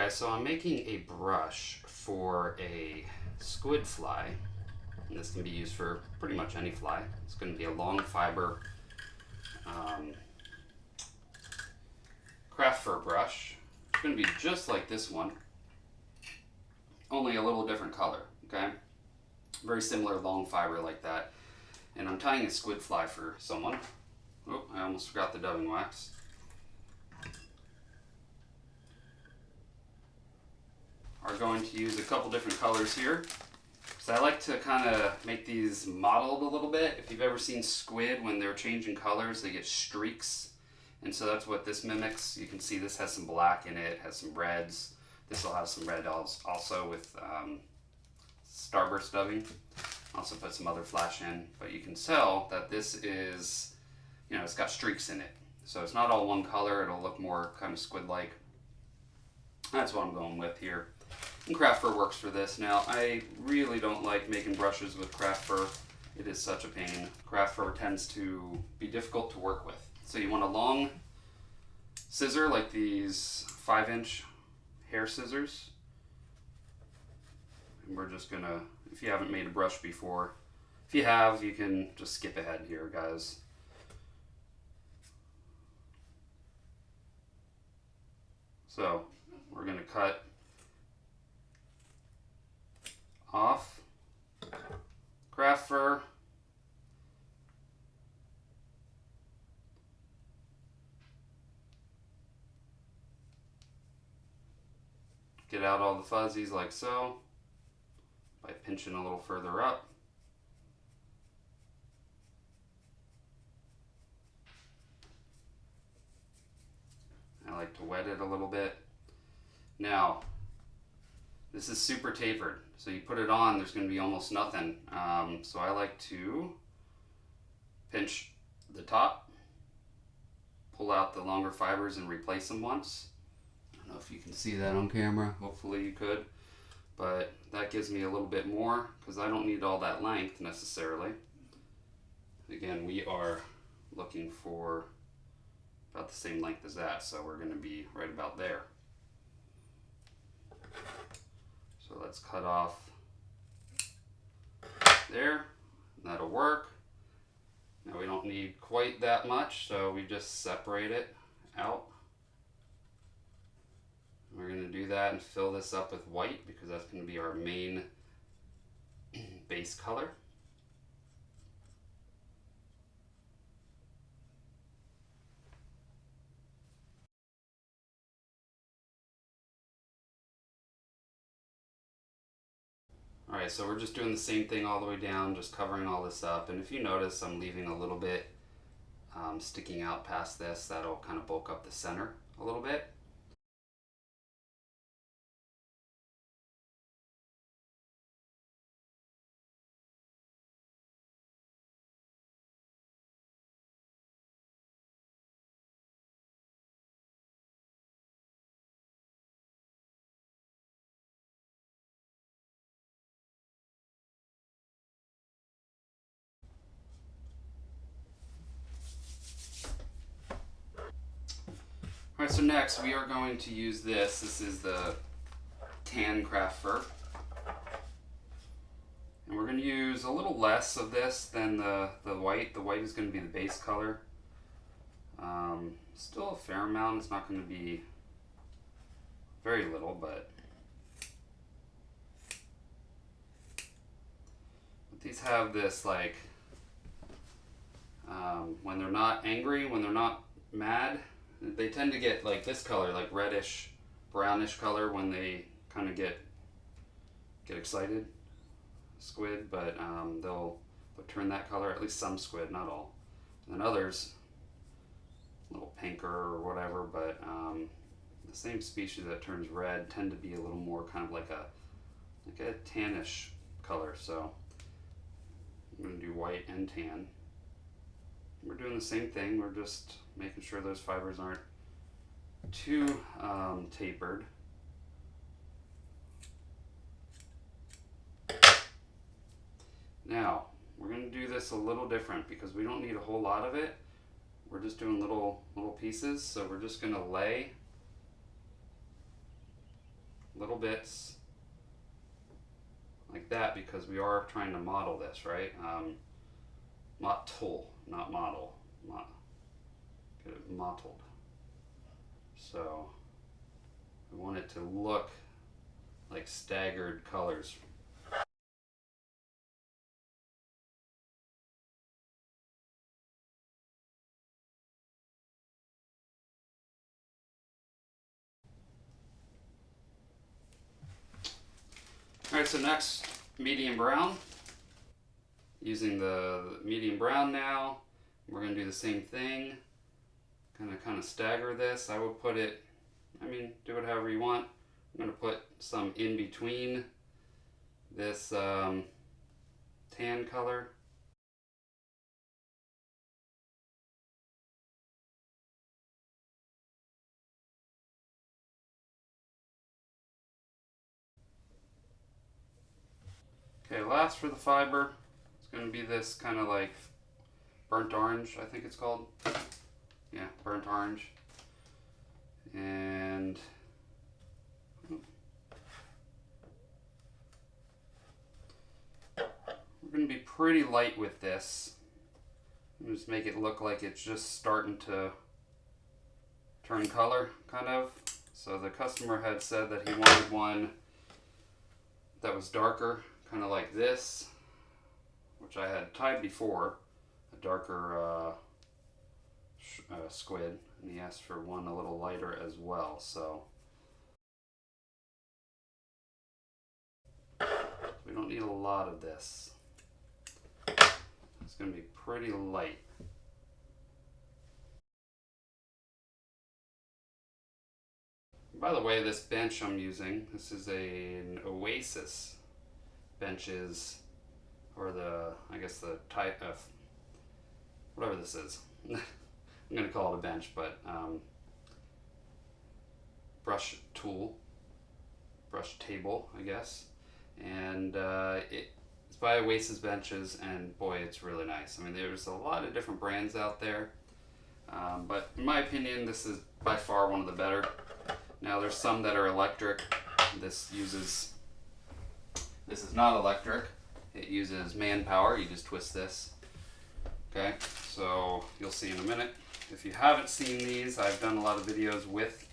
guys, so I'm making a brush for a squid fly, and this can be used for pretty much any fly. It's going to be a long fiber um, craft fur brush. It's going to be just like this one, only a little different color, okay? Very similar long fiber like that. And I'm tying a squid fly for someone. Oh, I almost forgot the dubbing wax. Are going to use a couple different colors here. So I like to kind of make these mottled a little bit. If you've ever seen squid, when they're changing colors, they get streaks. And so that's what this mimics. You can see this has some black in it, has some reds. This will have some red also with starburst dubbing. Also put some other flash in, but you can tell that this is, it's got streaks in it. So it's not all one color. It'll look more kind of squid-like. That's what I'm going with here. And craft fur works for this. Now, I really don't like making brushes with craft fur. It is such a pain. Craft fur tends to be difficult to work with. So you want a long scissor, like these 5-inch hair scissors. And we're just gonna, if you haven't made a brush before, if you have, you can just skip ahead here, guys. So we're gonna cut off craft fur. Get out all the fuzzies like so by pinching a little further up. I like to wet it a little bit. Now, this is super tapered, so you put it on, there's going to be almost nothing. So I like to pinch the top, pull out the longer fibers and replace them once. I don't know if you can see that on camera, hopefully you could, but that gives me a little bit more because I don't need all that length necessarily. Again, we are looking for about the same length as that, so we're going to be right about there. So let's cut off there. That'll work. Now we don't need quite that much, so we just separate it out. We're going to do that and fill this up with white because that's going to be our main base color. Alright, so we're just doing the same thing all the way down, just covering all this up. And if you notice, I'm leaving a little bit sticking out past this. That'll kind of bulk up the center a little bit. Alright, so next we are going to use this. This is the tan craft fur. And we're going to use a little less of this than the white. The white is going to be the base color. Still a fair amount. It's not going to be very little, but these have this like, when they're not angry, when they're not mad, they tend to get like this color, like reddish, brownish color when they kind of get excited. Squid, but they'll turn that color, at least some squid, not all. And then others, a little pinker or whatever, but the same species that turns red tend to be a little more kind of like a tannish color. So I'm going to do white and tan. We're doing the same thing. We're just making sure those fibers aren't too tapered. Now, we're going to do this a little different because we don't need a whole lot of it. We're just doing little pieces, so we're just going to lay little bits like that, because we are trying to model this, right? Mottled, not model. Get it mottled. So we want it to look like staggered colors. Alright, so next, medium brown. Using the medium brown now, we're going to do the same thing. Kind of stagger this. I would put it, do it however you want. I'm going to put some in between this tan color. Okay, last for the fiber, it's going to be this kind of like burnt orange, I think it's called. Yeah, burnt orange. And we're going to be pretty light with this. Just make it look like it's just starting to turn color, kind of. So the customer had said that he wanted one that was darker, kind of like this, which I had tied before, a darker squid, and he asked for one a little lighter as well. So we don't need a lot of this. It's going to be pretty light. By the way, this bench I'm using, this is an Oasis benches, or I guess the type of, whatever this is. I'm going to call it a bench, but brush table, I guess. And it's by Oasis benches, and boy, it's really nice. There's a lot of different brands out there, but in my opinion, this is by far one of the better. Now, there's some that are electric. This is not electric. It uses manpower. You just twist this. Okay, so you'll see in a minute. If you haven't seen these, I've done a lot of videos with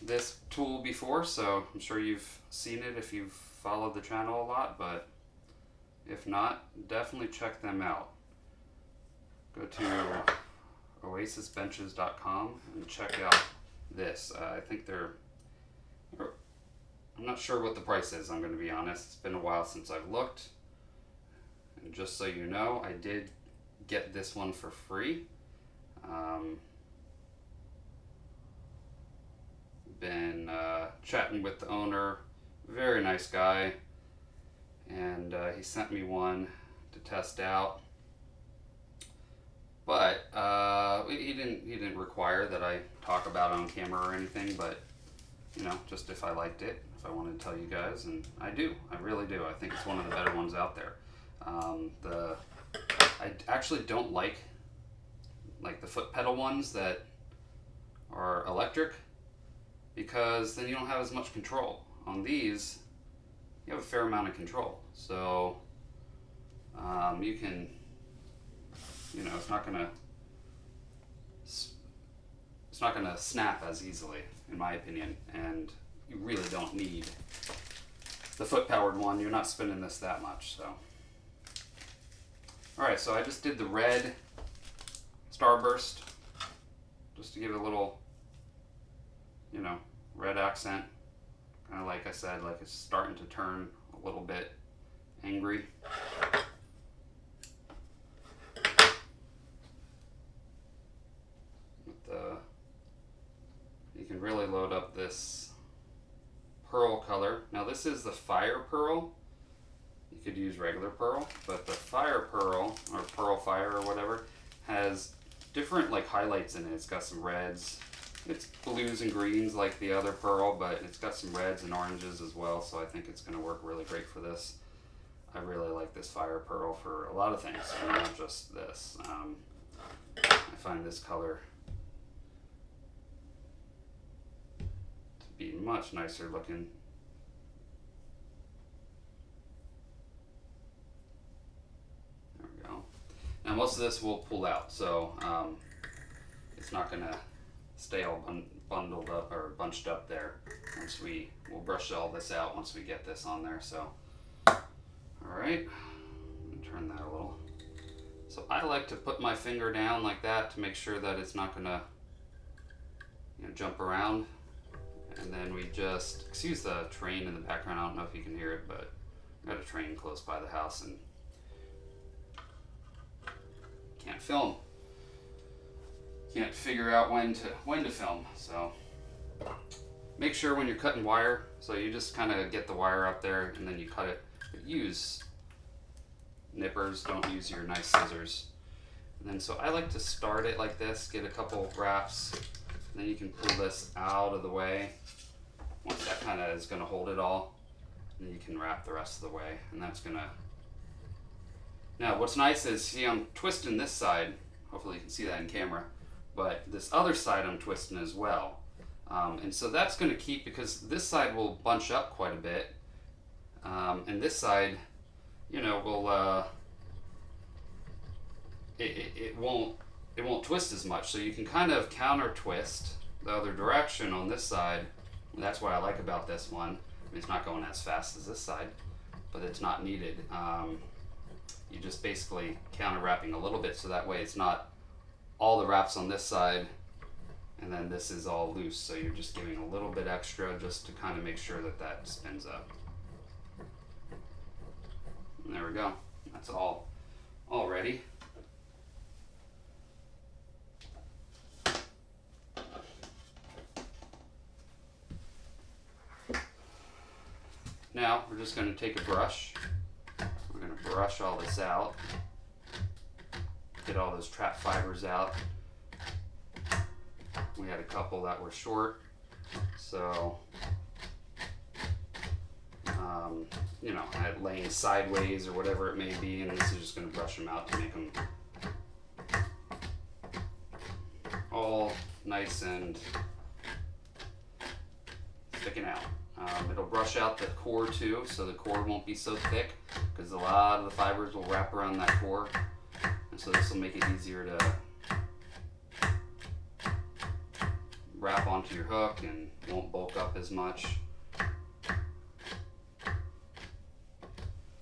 this tool before, so I'm sure you've seen it if you've followed the channel a lot, but if not, definitely check them out. Go to oasisbenches.com and check out this. I think I'm not sure what the price is, I'm going to be honest. It's been a while since I've looked. And just so you know, I did get this one for free. Been chatting with the owner, very nice guy, and he sent me one to test out. But he didn't require that I talk about it on camera or anything, but just if I liked it, if I wanted to tell you guys, and I do, I really do. I think it's one of the better ones out there. I actually don't like the foot pedal ones that are electric, because then you don't have as much control. On these, you have a fair amount of control. So you can, it's not gonna snap as easily, in my opinion, and you really don't need the foot powered one. You're not spinning this that much. So alright, so I just did the red starburst just to give it a little red accent, kind of like I said, like it's starting to turn a little bit angry. You can really load up this pearl color. Now this is the fire pearl. You could use regular pearl, but the fire pearl, or pearl fire or whatever, has different highlights in it. It's got some reds. It's blues and greens like the other pearl, but it's got some reds and oranges as well, so I think it's going to work really great for this. I really like this fire pearl for a lot of things, not just this. I find this color to be much nicer looking. There we go. Now most of this will pull out, so it's not gonna stay all bundled up or bunched up there. We'll brush all this out once we get this on there. So, all right, turn that a little. So I like to put my finger down like that to make sure that it's not gonna, jump around. And then we just, excuse the train in the background. I don't know if you can hear it, but I got a train close by the house and can't film. Can't figure out when to film. So make sure when you're cutting wire, so you just kind of get the wire up there and then you cut it. But use nippers, don't use your nice scissors. And then so I like to start it like this, get a couple wraps, and then you can pull this out of the way. Once that kind of is going to hold it all, then you can wrap the rest of the way, and that's going to. Now what's nice is, see, I'm twisting this side. Hopefully you can see that in camera. But this other side I'm twisting as well. And so that's going to keep, because this side will bunch up quite a bit. And this side, will, it won't twist as much. So you can kind of counter twist the other direction on this side. And that's what I like about this one. I mean, it's not going as fast as this side, but it's not needed. You just basically counter wrapping a little bit, so that way it's not all the wraps on this side and then this is all loose, so you're just giving a little bit extra just to kind of make sure that spins up. And there we go. That's all ready. Now we're just going to take a brush. We're going to brush all this out. Get all those trap fibers out. We had a couple that were short, so I had laying sideways or whatever it may be, and this is just going to brush them out to make them all nice and sticking out. It'll brush out the core too, so the core won't be so thick, because a lot of the fibers will wrap around that core. And so this will make it easier to wrap onto your hook and won't bulk up as much.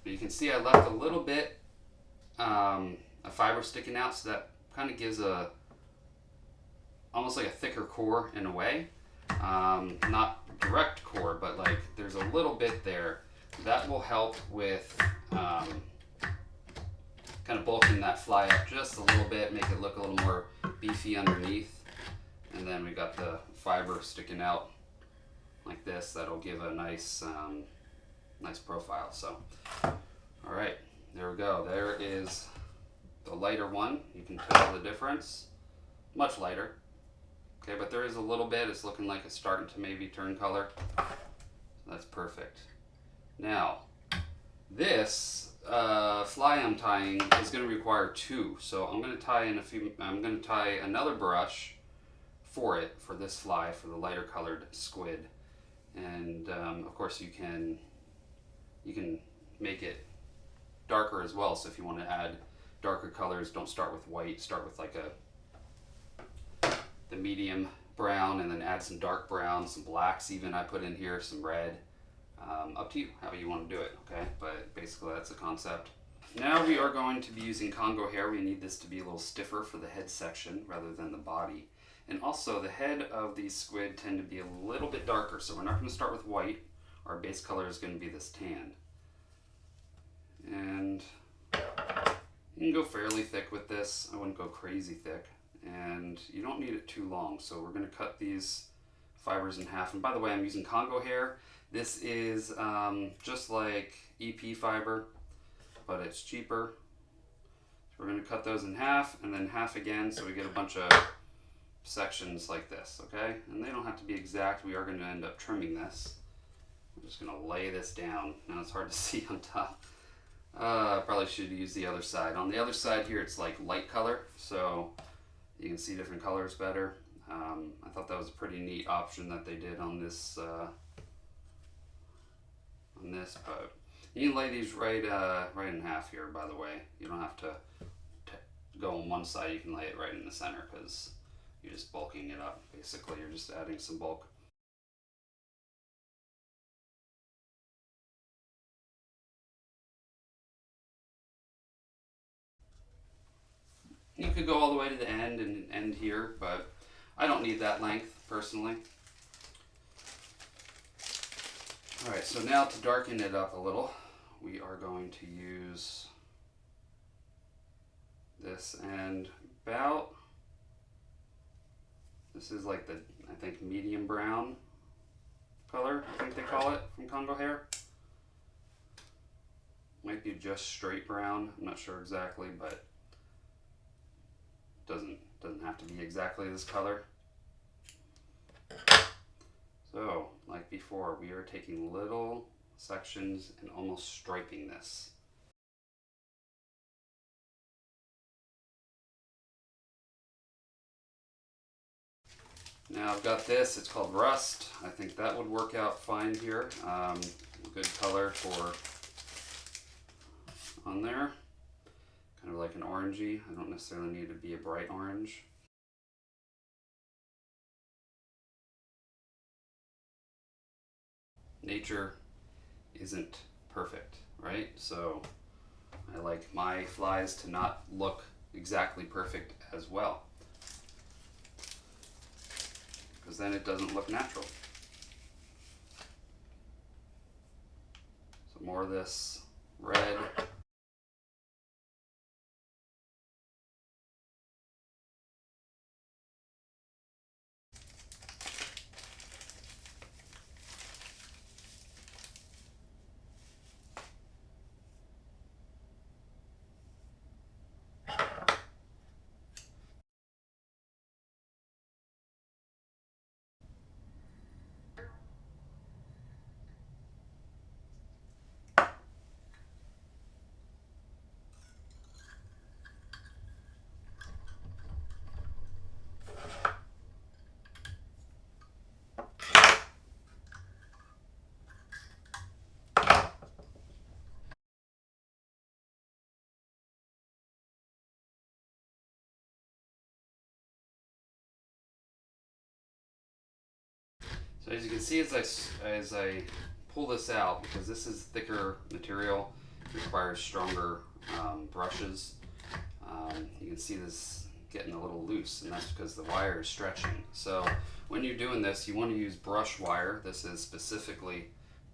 But you can see I left a little bit of fiber sticking out, so that kind of gives almost like a thicker core in a way. Not direct core, but like there's a little bit there that will help with kind of bulking that fly up just a little bit, make it look a little more beefy underneath. And then we got the fiber sticking out like this. That'll give a nice profile. So, all right, there we go. There is the lighter one. You can tell the difference. Much lighter. Okay, but there is a little bit. It's looking like it's starting to maybe turn color. So that's perfect. Now, this fly I'm tying is going to require two. So I'm going to tie another brush for this fly, for the lighter colored squid. And of course you can make it darker as well. So if you want to add darker colors, don't start with white, start with like the medium brown, and then add some dark brown, some blacks even I put in here, some red. Up to you, how you want to do it, okay? But basically that's the concept. Now we are going to be using Congo hair. We need this to be a little stiffer for the head section rather than the body. And also the head of these squid tend to be a little bit darker, so we're not going to start with white. Our base color is going to be this tan. And you can go fairly thick with this. I wouldn't go crazy thick. And you don't need it too long, so we're going to cut these fibers in half. And by the way, I'm using Congo hair. This is just like EP fiber, but it's cheaper. So we're going to cut those in half and then half again, so we get a bunch of sections like this, okay? And they don't have to be exact. We are going to end up trimming this. I'm just going to lay this down. Now it's hard to see on top. I probably should use the other side. On the other side here, it's like light color, so you can see different colors better. I thought that was a pretty neat option that they did on this, but you can lay these right in half here, by the way. You don't have to go on one side, you can lay it right in the center because you're just bulking it up. Basically, you're just adding some bulk. You could go all the way to the end and end here, but I don't need that length personally. Alright, so now to darken it up a little, we are going to use this, and this is like the, I think, medium brown color, I think they call it, from Congo Hair. Might be just straight brown, I'm not sure exactly, but doesn't have to be exactly this color. So, like before, we are taking little sections and almost striping this. Now I've got this, it's called Rust. I think that would work out fine here. Good color for on there. Kind of like an orangey. I don't necessarily need to be a bright orange. Nature isn't perfect, right? So I like my flies to not look exactly perfect as well, because then it doesn't look natural. So more of this red. So as you can see, as I pull this out, because this is thicker material, it requires stronger brushes. You can see this getting a little loose, and that's because the wire is stretching. So when you're doing this, you want to use brush wire. This is specifically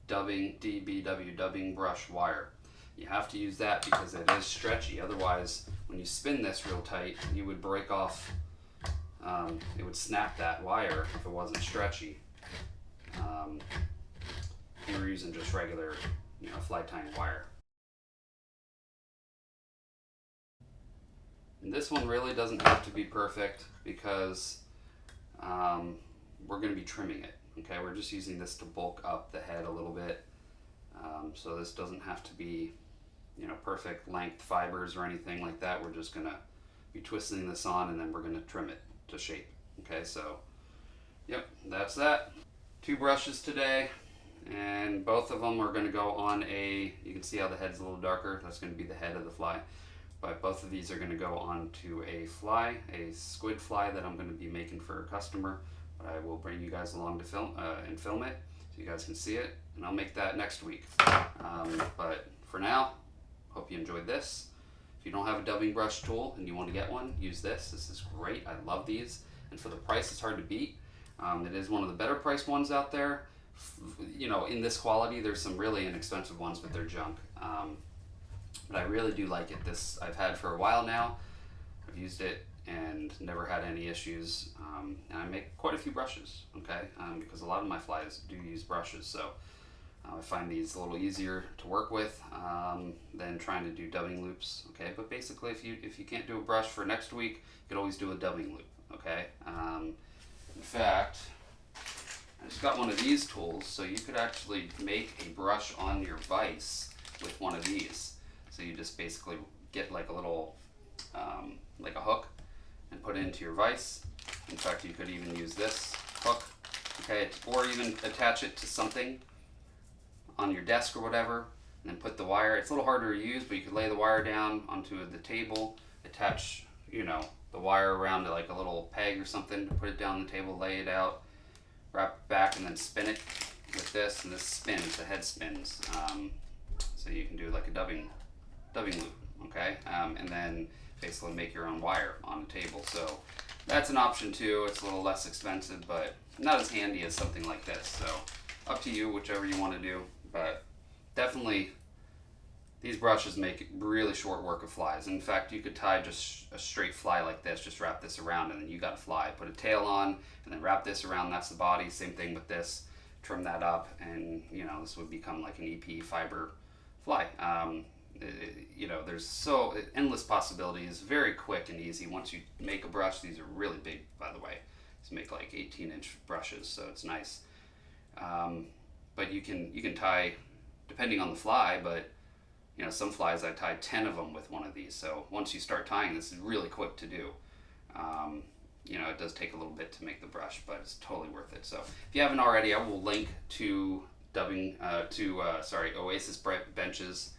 DBW, dubbing brush wire. You have to use that because it is stretchy. Otherwise, when you spin this real tight, you would break off, it would snap that wire if it wasn't stretchy. You were using just regular, fly tying wire. And this one really doesn't have to be perfect because we're going to be trimming it. Okay, we're just using this to bulk up the head a little bit. So this doesn't have to be, perfect length fibers or anything like that. We're just going to be twisting this on, and then we're going to trim it to shape. Okay, so yep, that's that. 2 brushes today, and both of them are going to go on you can see how the head's a little darker. That's going to be the head of the fly. But both of these are going to go onto a fly, a squid fly that I'm going to be making for a customer. But I will bring you guys along to film it so you guys can see it, and I'll make that next week. But for now, hope you enjoyed this. If you don't have a dubbing brush tool and you want to get one, use this. This is great. I love these, and for the price, it's hard to beat. It is one of the better priced ones out there. In this quality, there's some really inexpensive ones, but they're junk. But I really do like it. This I've had for a while now. I've used it and never had any issues. And I make quite a few brushes, okay? Because a lot of my flies do use brushes, so I find these a little easier to work with than trying to do dubbing loops, okay? But basically, if you can't do a brush for next week, you could always do a dubbing loop, okay? In fact, I just got one of these tools, so you could actually make a brush on your vise with one of these. So you just basically get like a little, like a hook, and put it into your vise, In fact, you could even use this hook, okay, or even attach it to something on your desk or whatever, and then put the wire. It's a little harder to use, but you could lay the wire down onto the table, attach, the wire around to like a little peg or something, put it down on the table, lay it out, wrap it back, and then spin it with this, and this spins, the head spins. So you can do like a dubbing loop, okay? And then basically make your own wire on the table. So that's an option too. It's a little less expensive, but not as handy as something like this. So up to you, whichever you want to do. But definitely, these brushes make really short work of flies. In fact, you could tie just a straight fly like this, just wrap this around, and then you got a fly. Put a tail on, and then wrap this around, that's the body. Same thing with this. Trim that up, and this would become like an EP fiber fly. There's so endless possibilities. Very quick and easy. Once you make a brush, these are really big, by the way. These make like 18-inch brushes, so it's nice. But you can tie, depending on the fly, but some flies I tie 10 of them with one of these. So once you start tying, this is really quick to do. It does take a little bit to make the brush, but it's totally worth it. So if you haven't already, I will link to Oasis Bench's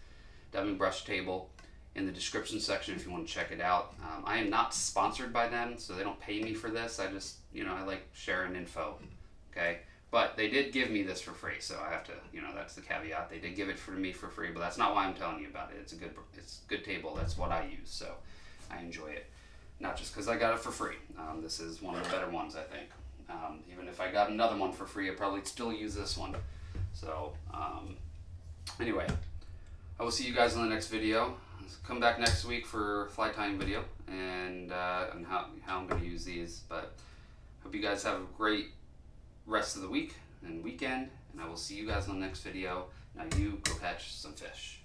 dubbing brush table in the description section if you want to check it out. I am not sponsored by them, so they don't pay me for this. I just, I like sharing info, okay? But they did give me this for free, so I have to, that's the caveat. They did give it for me for free, but that's not why I'm telling you about it. It's a good table. That's what I use, so I enjoy it. Not just because I got it for free. This is one of the better ones, I think. Even if I got another one for free, I'd probably still use this one. So, anyway, I will see you guys in the next video. Come back next week for fly tying video and how I'm going to use these. But hope you guys have a great rest of the week and weekend, and I will see you guys in the next video. Now you go catch some fish.